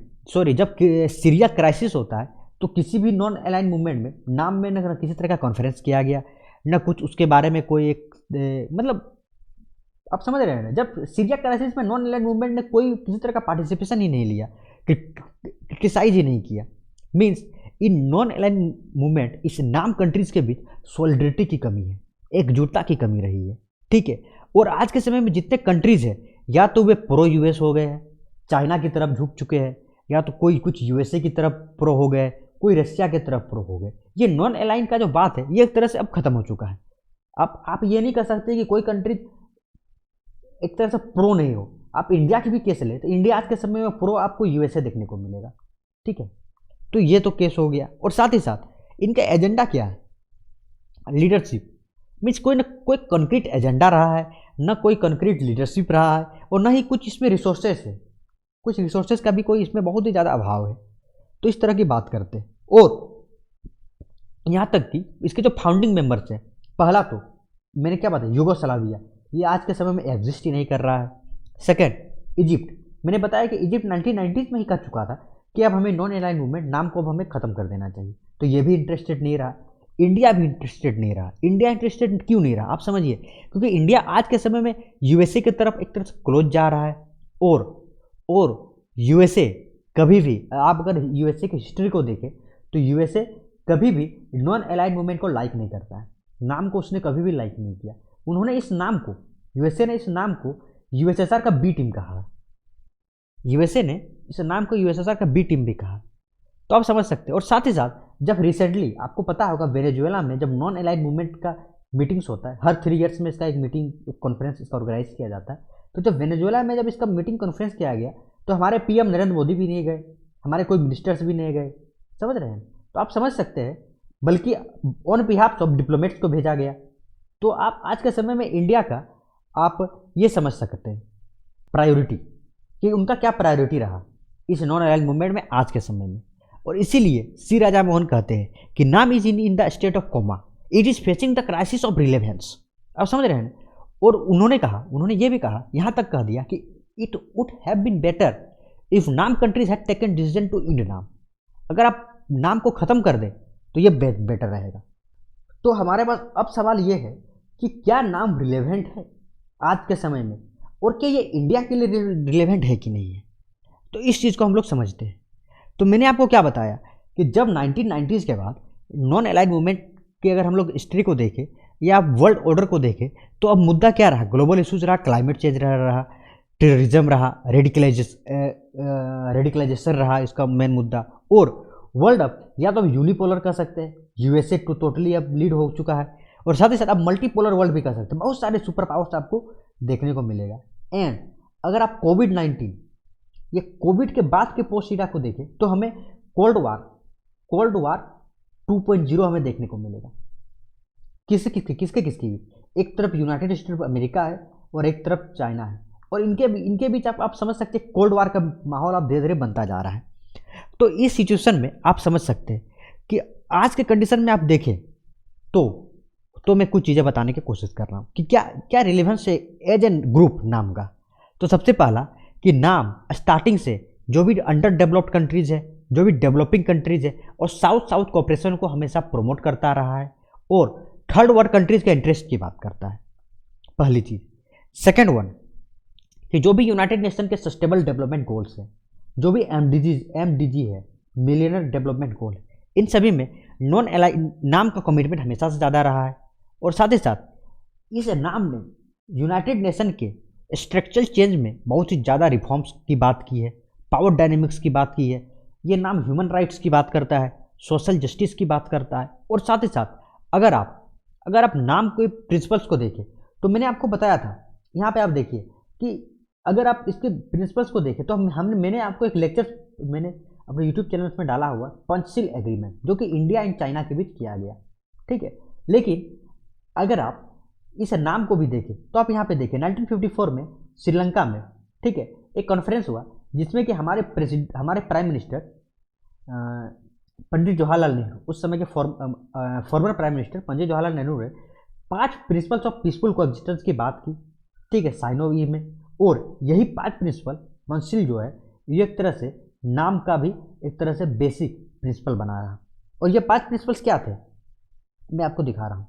जब सीरिया क्राइसिस होता है तो किसी भी नॉन अलाइंड मूवमेंट में नाम में न किसी तरह का कॉन्फ्रेंस किया गया, न कुछ उसके बारे में कोई एक मतलब आप समझ रहे हैं ना। जब सीरिया क्राइसिस में नॉन अलाइंड मूवमेंट ने कोई किसी तरह का पार्टिसिपेशन ही नहीं लिया, क्रिटिसाइज ही नहीं किया। Means in non aligned movement इस नाम कंट्रीज के बीच सॉलिडरिटी की कमी है, एकजुटता की कमी रही है, ठीक है। और आज के समय में जितने कंट्रीज हैं, या तो वे प्रो यूएस हो गए हैं, चाइना की तरफ झुक चुके हैं, या तो कोई कुछ यूएसए की तरफ प्रो हो गए, कोई रशिया की तरफ प्रो हो गए। ये नॉन अलाइंड का जो बात है ये एक तरह से अब खत्म हो चुका है। अब आप ये नहीं कह सकते कि कोई कंट्री एक तरह से प्रो नहीं हो। आप इंडिया की भी केस ले तो इंडिया आज के समय में प्रो आपको यूएसए देखने को मिलेगा, ठीक है। तो ये तो केस हो गया। और साथ ही साथ इनका एजेंडा क्या है? लीडरशिप। मीन्स कोई ना कोई कंक्रीट एजेंडा रहा है, ना कोई कंक्रीट लीडरशिप रहा है, और ना ही कुछ इसमें रिसोर्सेस है। कुछ रिसोर्सेज का भी कोई इसमें बहुत ही ज़्यादा अभाव है। तो इस तरह की बात करते हैं। और यहाँ तक कि इसके जो फाउंडिंग मेंबर्स हैं, पहला तो मैंने क्या बताया, यूगोस्लाविया, ये आज के समय में एग्जिस्ट ही नहीं कर रहा है। सेकंड, इजिप्ट, मैंने बताया कि इजिप्ट 1990s में ही कह चुका था कि अब हमें नॉन अलाइंड मूवमेंट नाम को अब हमें ख़त्म कर देना चाहिए, तो ये भी इंटरेस्टेड नहीं रहा। इंडिया भी इंटरेस्टेड नहीं रहा। इंडिया इंटरेस्टेड क्यों नहीं रहा आप समझिए, क्योंकि इंडिया आज के समय में यूएसए की तरफ एक तरह से क्लोज जा रहा है। और यूएसए कभी भी, आप अगर यूएसए की हिस्ट्री को देखें तो यूएसए कभी भी नॉन अलाइंड मूवमेंट को लाइक नहीं करता है। नाम को उसने कभी भी लाइक नहीं किया। उन्होंने इस नाम को, यूएसए ने इस नाम को यूएसएसआर का बी टीम कहा। यूएसए ने इस नाम को यूएसएसआर का बी टीम भी कहा। तो आप समझ सकते हैं। और साथ ही साथ जब रिसेंटली आपको पता होगा वेनेजुएला में जब नॉन अलाइंड मूवमेंट का मीटिंग्स होता है, हर 3 ईयर्स में इसका एक मीटिंग, एक कॉन्फ्रेंस इसका ऑर्गेनाइज किया जाता है। तो जब वेनेजुएला में जब इसका मीटिंग कॉन्फ्रेंस किया गया तो हमारे पीएम नरेंद्र मोदी भी नहीं गए, हमारे कोई मिनिस्टर्स भी नहीं गए, समझ रहे हैं। तो आप समझ सकते हैं, बल्कि ऑन बिहाफ ऑफ डिप्लोमेट्स को भेजा गया। तो आप आज के समय में इंडिया का आप ये समझ सकते हैं प्रायोरिटी, कि उनका क्या प्रायोरिटी रहा इस नॉन अलाइंड मूवमेंट में आज के समय में। और इसीलिए सी राजा मोहन कहते हैं कि NAM is in the state of coma. It is facing the crisis of relevance. आप समझ रहे हैं। और उन्होंने ये भी कहा, यहाँ तक कह दिया कि it would have been better if NAM countries had taken decision to end NAM. अगर आप नाम को ख़त्म कर दें तो ये बेटर रहेगा। तो हमारे पास अब सवाल ये है कि क्या नाम रिलेवेंट है आज के समय में, और क्या ये इंडिया के लिए रिलेवेंट है कि नहीं है। तो इस चीज़ को हम लोग समझते हैं। तो मैंने आपको क्या बताया कि जब 1990s के बाद नॉन अलाइड मूवमेंट की अगर हम लोग हिस्ट्री को देखें या वर्ल्ड ऑर्डर को देखें तो अब मुद्दा क्या रहा, ग्लोबल इशूज रहा, क्लाइमेट चेंज रहा, टेररिज्म रहा, रेडिकलाइजेशन रहा इसका मेन मुद्दा। और वर्ल्ड अब या तो हम यूनिपोलर कह सकते हैं, यूएसए टू टोटली अब लीड हो चुका है, और साथ ही साथ अब मल्टीपोलर वर्ल्ड भी कह सकते हैं। बहुत सारे सुपर पावर्स आपको देखने को मिलेगा। एंड अगर आप कोविड-19 ये कोविड के बाद के पोस्ट इरा को देखें तो हमें कोल्ड वार 2.0 हमें देखने को मिलेगा। किसकी भी, एक तरफ यूनाइटेड स्टेट ऑफ अमेरिका है और एक तरफ चाइना है, और इनके बीच आप समझ सकते हैं कोल्ड वार का माहौल आप धीरे धीरे बनता जा रहा है। तो इस सिचुएशन में आप समझ सकते हैं कि आज के कंडीशन में आप देखें तो मैं कुछ चीज़ें बताने की कोशिश कर रहा हूँ कि क्या रिलेवेंस है एज एन ग्रुप नाम का। तो सबसे पहला कि नाम स्टार्टिंग से जो भी अंडर डेवलप्ड कंट्रीज़ है, जो भी डेवलपिंग कंट्रीज़ है, और साउथ कोऑपरेशन को हमेशा प्रमोट करता रहा है, और थर्ड वर्ल्ड कंट्रीज़ के इंटरेस्ट की बात करता है, पहली चीज़। सेकेंड वन कि जो भी यूनाइटेड नेशन के सस्टेनेबल डेवलपमेंट गोल्स हैं, जो भी MDG है, मिलियनर डेवलपमेंट गोल है, इन सभी में नॉन अलाइड नाम का कमिटमेंट हमेशा से ज़्यादा रहा है। और साथ ही साथ इस नाम ने यूनाइटेड नेशन के स्ट्रक्चरल चेंज में बहुत ही ज़्यादा रिफॉर्म्स की बात की है, पावर डायनेमिक्स की बात की है। ये नाम ह्यूमन राइट्स की बात करता है, सोशल जस्टिस की बात करता है। और साथ ही साथ अगर आप नाम के प्रिंसिपल्स को देखें तो मैंने आपको बताया था, यहाँ पे आप देखिए कि अगर आप इसके प्रिंसिपल्स को देखें तो मैंने आपको एक लेक्चर मैंने अपने यूट्यूब चैनल में डाला हुआ, पंचशील एग्रीमेंट, जो कि इंडिया एंड चाइना के बीच किया गया, ठीक है। लेकिन अगर आप इस नाम को भी देखें तो आप यहाँ पे देखें 1954 में श्रीलंका में, ठीक है, एक कॉन्फ्रेंस हुआ जिसमें कि हमारे प्राइम मिनिस्टर पंडित जवाहरलाल नेहरू, उस समय के former prime minister Pandit Jawaharlal Nehru ने 5 प्रिंसिपल्स ऑफ पीसफुल कोएग्जिस्टेंस की बात की, ठीक है, साइनो-ई में। और यही 5 प्रिंसिपल पंचशील जो है ये एक तरह से नाम का भी एक तरह से बेसिक प्रिंसिपल बना रहा। और ये 5 प्रिंसिपल्स क्या थे मैं आपको दिखा रहा हूँ।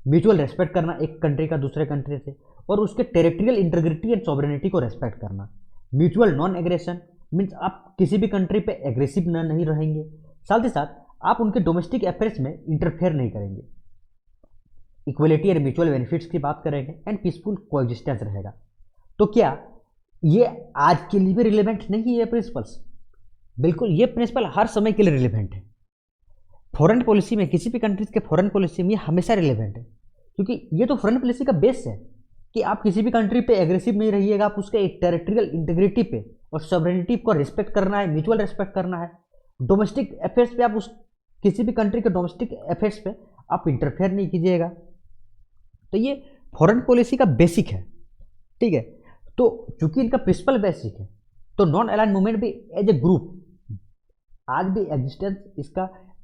म्यूचुअल रेस्पेक्ट करना एक कंट्री का दूसरे कंट्री से, और उसके टेरिटोरियल इंटीग्रिटी एंड सॉवरेनिटी को रेस्पेक्ट करना। म्यूचुअल नॉन एग्रेशन मीन्स आप किसी भी कंट्री पे एग्रेसिव नहीं रहेंगे, साथ ही साथ आप उनके डोमेस्टिक अफेयर्स में इंटरफेयर नहीं करेंगे। इक्वलिटी एंड म्यूचुअल बेनिफिट्स की बात करेंगे, एंड पीसफुल कोएग्जिस्टेंस रहेगा। तो क्या ये आज के लिए भी रिलेवेंट नहीं है प्रिंसिपल्स? बिल्कुल, ये प्रिंसिपल हर समय के लिए रिलेवेंट है। फॉरेन पॉलिसी में, किसी भी कंट्रीज के फॉरेन पॉलिसी में ये हमेशा रिलेवेंट है, क्योंकि ये तो फॉरेन पॉलिसी का बेस है कि आप किसी भी कंट्री पे एग्रेसिव नहीं रहिएगा, आप उसके टेरिटोरियल इंटीग्रिटी पे और सॉवरेनिटी को रिस्पेक्ट करना है, म्यूचुअल रिस्पेक्ट करना है। डोमेस्टिक अफेयर्स पे आप किसी भी कंट्री के डोमेस्टिक अफेयर्स पे आप इंटरफेयर नहीं कीजिएगा। तो ये फॉरेन पॉलिसी का बेसिक है, ठीक है। तो चूंकि इनका प्रिंसिपल बेसिक है, तो नॉन अलाइन्ड मूवमेंट भी एज ए ग्रुप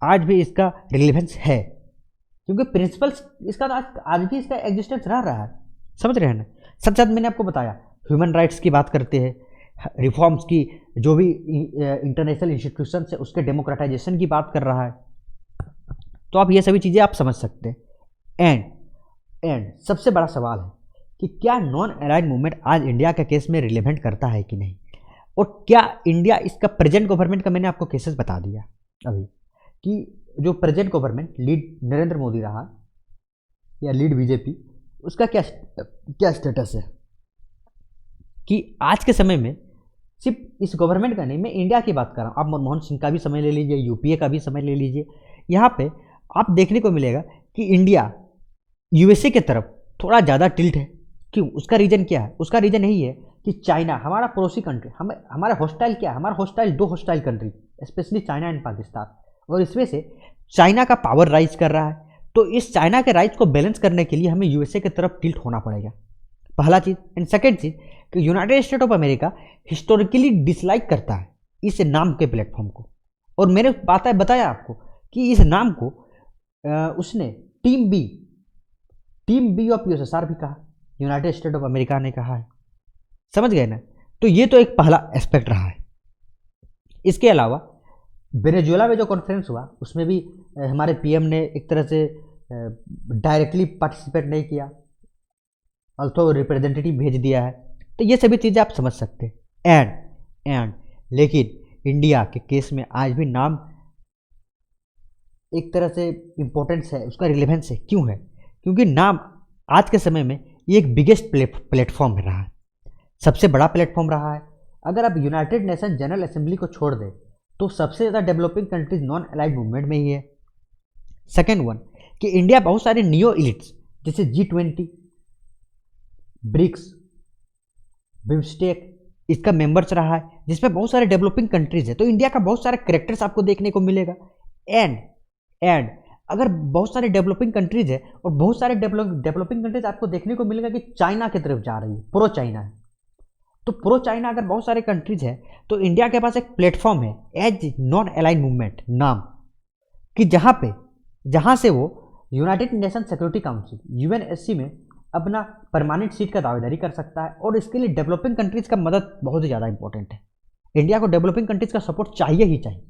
आज भी इसका रिलेवेंस है, क्योंकि प्रिंसिपल्स इसका आज भी इसका एग्जिस्टेंस रहा है। समझ रहे हैं ना। साथ साथ मैंने आपको बताया ह्यूमन राइट्स की बात करते हैं, रिफॉर्म्स की, जो भी इंटरनेशनल इंस्टीट्यूशन है उसके डेमोक्रेटाइजेशन की बात कर रहा है। तो आप ये सभी चीज़ें आप समझ सकते हैं। एंड सबसे बड़ा सवाल है कि क्या नॉन अलाइन्ड मूवमेंट आज इंडिया के केस में रिलेवेंट करता है कि नहीं, और क्या इंडिया इसका प्रेजेंट गवर्नमेंट का मैंने आपको केसेस बता दिया अभी कि जो present government lead Narendra Modi रहा या लीड बीजेपी, उसका क्या स्टेटस है कि आज के समय में सिर्फ इस गवर्नमेंट का नहीं, मैं इंडिया की बात कर रहा हूँ। आप मनमोहन सिंह का भी समय ले लीजिए, यूपीए का भी समय ले लीजिए, यहाँ पे आप देखने को मिलेगा कि इंडिया यूएसए की तरफ थोड़ा ज़्यादा टिल्ट है। क्यों? उसका रीज़न क्या है? उसका रीज़न यही है कि चाइना हमारा पड़ोसी कंट्री, हमारा हॉस्टाइल क्या है, हमारा hostile 2 hostile country, specially China and Pakistan, और इसमें से चाइना का पावर राइज कर रहा है। तो इस चाइना के राइज को बैलेंस करने के लिए हमें यूएसए की तरफ टिल्ट होना पड़ेगा, पहला चीज़। एंड सेकेंड चीज़ कि United state of America historically dislike करता है इस नाम के प्लेटफॉर्म को, और मैंने बताया आपको कि इस नाम को उसने team B, team B of USSR भी कहा, यूनाइटेड स्टेट ऑफ अमेरिका ने कहा है। समझ गए ना? तो ये तो एक पहला एस्पेक्ट रहा है। इसके अलावा वेनेजुएला में जो कॉन्फ्रेंस हुआ उसमें भी हमारे पीएम ने एक तरह से डायरेक्टली पार्टिसिपेट नहीं किया, अल्थो रिप्रेजेंटेटिव भेज दिया है। तो ये सभी चीज़ें आप समझ सकते हैं। एंड लेकिन इंडिया के केस में आज भी नाम एक तरह से इम्पोर्टेंस है, उसका रिलेवेंस है। क्यों है? क्योंकि नाम आज के समय में ये एक बिगेस्ट प्लेटफॉर्म रहा है, सबसे बड़ा प्लेटफॉर्म रहा है। अगर आप यूनाइटेड नेशन जनरल असेंबली को छोड़ दें तो सबसे ज़्यादा developing countries non aligned movement में ही है। सेकेंड वन कि इंडिया बहुत सारे नियो इलिट्स जैसे G20, ब्रिक्स, बिम्स्टेक इसका मेंबर्स रहा है, जिसमें बहुत सारे डेवलपिंग कंट्रीज है। तो इंडिया का बहुत सारे कैरेक्टर्स आपको देखने को मिलेगा। एंड अगर बहुत सारे डेवलपिंग कंट्रीज है और बहुत सारे डेवलपिंग कंट्रीज आपको देखने को मिलेगा कि चाइना की तरफ जा रही है, प्रो चाइना है। तो प्रो चाइना अगर बहुत सारे कंट्रीज है तो इंडिया के पास एक प्लेटफॉर्म है एज नॉन अलाइड मूवमेंट नाम, कि जहां से वो United nation security council UNSC में अपना परमानेंट सीट का दावेदारी कर सकता है। और इसके लिए डेवलपिंग कंट्रीज का मदद बहुत ही ज़्यादा इंपॉर्टेंट है। इंडिया को डेवलपिंग कंट्रीज का सपोर्ट चाहिए ही चाहिए।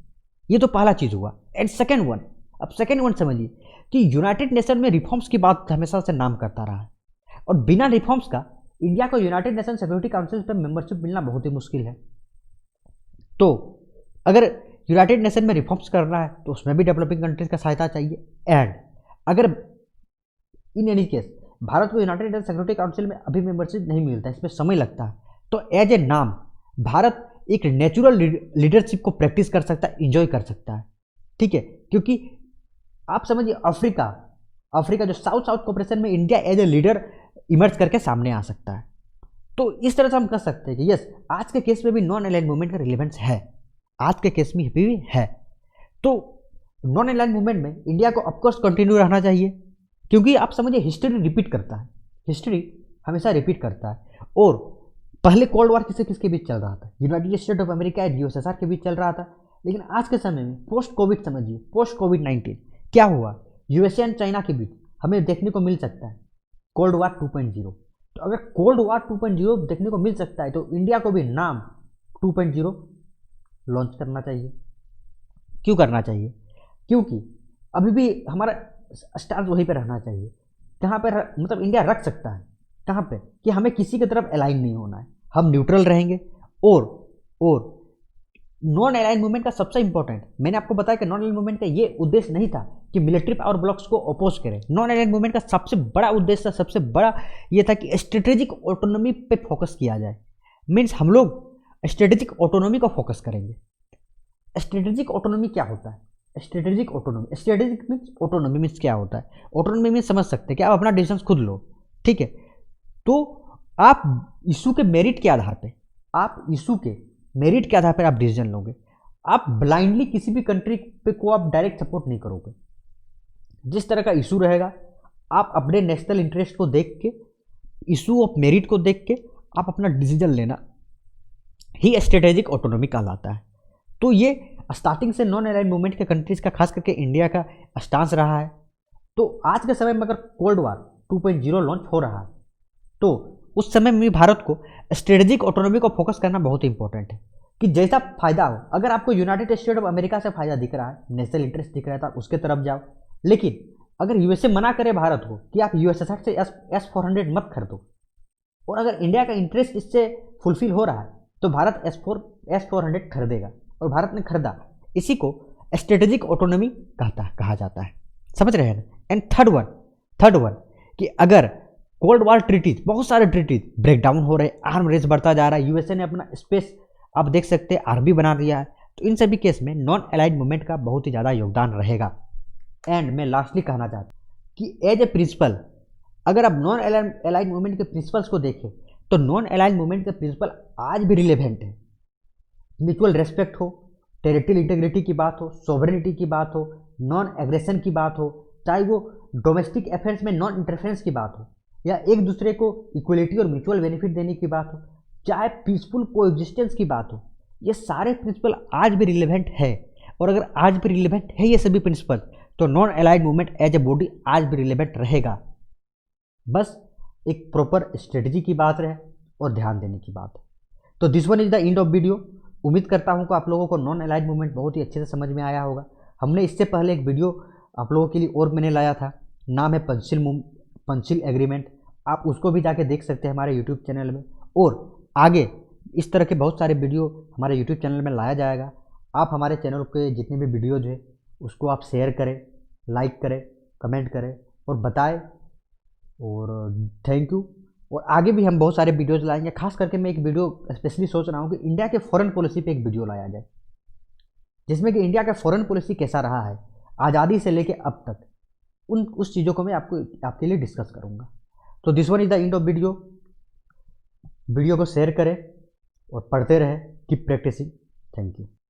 ये तो पहला चीज़ हुआ। एंड सेकेंड वन, अब सेकेंड वन समझिए कि यूनाइटेड नेशन में रिफॉर्म्स की बात हमेशा से नाम करता रहा है, और बिना रिफॉर्म्स का इंडिया को यूनाइटेड नेशन सिक्योरिटी काउंसिल पर मेंबरशिप मिलना बहुत ही मुश्किल है। तो अगर यूनाइटेड नेशन में रिफॉर्म्स करना है तो उसमें भी डेवलपिंग कंट्रीज का सहायता चाहिए। एंड अगर इन एनी केस भारत को यूनाइटेड नेशन सिक्योरिटी काउंसिल में अभी मेंबरशिप नहीं मिलता है, इसमें समय लगता है, तो एज ए नाम भारत एक नेचुरल लीडरशिप को प्रैक्टिस कर सकता है, इंजॉय कर सकता है। ठीक है, क्योंकि आप समझिए अफ्रीका जो साउथ कोऑपरेशन में India as a leader emerge करके सामने आ सकता है। तो इस तरह से हम कह सकते हैं कि यस, आज के केस में भी नॉन अलाइड मूवमेंट का रिलेवेंस है, आज के केस में भी है। तो नॉन अलाइड मूवमेंट में इंडिया को ऑफकोर्स कंटिन्यू रहना चाहिए, क्योंकि आप समझिए हिस्ट्री रिपीट करता है, हिस्ट्री हमेशा रिपीट करता है। और पहले कोल्ड वॉर किसके बीच चल रहा था? United state of America and USSR के बीच चल रहा था। लेकिन आज के समय में पोस्ट कोविड समझिए, पोस्ट कोविड-19 क्या हुआ? यूएसए एंड चाइना के बीच हमें देखने को मिल सकता है कोल्ड वॉर 2.0। तो अगर कोल्ड वॉर 2.0 देखने को मिल सकता है तो इंडिया को भी नाम 2.0 लॉन्च करना चाहिए। क्यों करना चाहिए? क्योंकि अभी भी हमारा स्टांस वहीं पे रहना चाहिए जहाँ पर मतलब इंडिया रख सकता है, कहाँ पे कि हमें किसी की तरफ अलाइन नहीं होना है, हम न्यूट्रल रहेंगे। और नॉन अलाइन मूवमेंट का सबसे इंपॉर्टेंट, मैंने आपको बताया कि नॉन अलाइन मूवमेंट का ये उद्देश्य नहीं था कि मिलिट्री पावर ब्लॉक्स को अपोज करें। नॉन अलाइन मूवमेंट का सबसे बड़ा उद्देश्य, सबसे बड़ा ये था कि स्ट्रेटेजिक ऑटोनॉमी पे फोकस किया जाए। मीन्स हम लोग स्ट्रेटेजिक ऑटोनॉमी को फोकस करेंगे। स्ट्रेटेजिक ऑटोनॉमी क्या होता है? स्ट्रेटेजिक मीन्स ऑटोनॉमी मीन्स क्या होता है? ऑटोनॉमी मीन्स समझ सकते हैं कि आप अपना डिसीजन खुद लो। ठीक है, तो आप इशू के मेरिट के आधार पे आप डिसीजन लोगे। आप ब्लाइंडली किसी भी कंट्री पे को आप डायरेक्ट सपोर्ट नहीं करोगे। जिस तरह का इशू रहेगा, आप अपने नेशनल इंटरेस्ट को देख के, इशू ऑफ मेरिट को देख के आप अपना डिसीजन लेना ही स्ट्रेटेजिक ऑटोनॉमी कहलाता है। तो ये स्टार्टिंग से नॉन अलाइड मूवमेंट के कंट्रीज का, खास करके इंडिया का स्टांस रहा है। तो आज के समय में अगर कोल्ड वॉर 2.0 लॉन्च हो रहा है तो उस समय में भारत को स्ट्रेटेजिक ऑटोनॉमी को फोकस करना बहुत इंपॉर्टेंट है कि जैसा फायदा हो। अगर आपको यूनाइटेड स्टेट ऑफ अमेरिका से फायदा दिख रहा है, नेशनल इंटरेस्ट दिख रहा है, तो उसके तरफ जाओ। लेकिन अगर यूएसए मना करे भारत को कि आप यूएसएसआर से S-400 मत खरीदो, और अगर इंडिया का इंटरेस्ट इससे फुलफिल हो रहा है तो भारत S-400 खरीदेगा, और भारत ने खरीदा। इसी को स्ट्रेटेजिक ऑटोनॉमी कहा जाता है। समझ रहे हैं? एंड थर्ड वन कि अगर कोल्ड वॉर ट्रीटीज, बहुत सारे ट्रीटीज ब्रेक डाउन हो रहे, आर्म रेस बढ़ता जा रहा है, यूएसए ने अपना स्पेस आप देख सकते हैं आर्मी बना लिया है, तो इन सभी केस में नॉन अलाइड मूवमेंट का बहुत ही ज़्यादा योगदान रहेगा। एंड मैं लास्टली कहना चाहता हूँ कि एज ए प्रिंसिपल, अगर आप नॉन अलाइड मूवमेंट के प्रिंसिपल्स को देखें तो नॉन अलाइड मूवमेंट के प्रिंसिपल आज भी रिलेवेंट है। म्यूचुअल रेस्पेक्ट हो, टेरिटोरियल इंटीग्रिटी की बात हो, सॉवरेनिटी की बात हो, नॉन एग्रेशन की बात हो, चाहे वो डोमेस्टिक अफेयर्स में नॉन इंटरफेरेंस की बात हो, या एक दूसरे को इक्वलिटी और म्यूचुअल बेनिफिट देने की बात हो, चाहे पीसफुल कोएग्जिस्टेंस की बात हो, ये सारे प्रिंसिपल आज भी रिलेवेंट है। और अगर आज भी रिलेवेंट है ये सभी प्रिंसिपल, तो non aligned movement as a body आज भी रिलेवेंट रहेगा। बस एक प्रॉपर स्ट्रेटजी की बात है और ध्यान देने की बात है। तो this one is the end of video. उम्मीद करता हूँ कि आप लोगों को नॉन अलाइड मूवमेंट बहुत ही अच्छे से समझ में आया होगा। हमने इससे पहले एक वीडियो आप लोगों के लिए और मैंने लाया था, नाम है पंचिल एग्रीमेंट। आप उसको भी जाके देख सकते हैं हमारे यूट्यूब चैनल में। और आगे इस तरह के बहुत सारे वीडियो हमारे यूट्यूब चैनल में लाया जाएगा। आप हमारे चैनल के जितने भी वीडियोज हैं उसको आप शेयर करें, लाइक करें, कमेंट करें और बताएं। और थैंक यू। और आगे भी हम बहुत सारे वीडियोज लाएंगे। खास करके मैं एक वीडियो स्पेशली सोच रहा हूँ कि इंडिया के फॉरेन पॉलिसी पे एक वीडियो लाया जाए, जिसमें कि इंडिया का फॉरेन पॉलिसी कैसा रहा है आज़ादी से लेके अब तक, उस चीज़ों को मैं आपके लिए डिस्कस करूँगा। तो this one is the end of video. Video को शेयर करें और पढ़ते रहें, कीप प्रैक्टिसिंग। Thank you.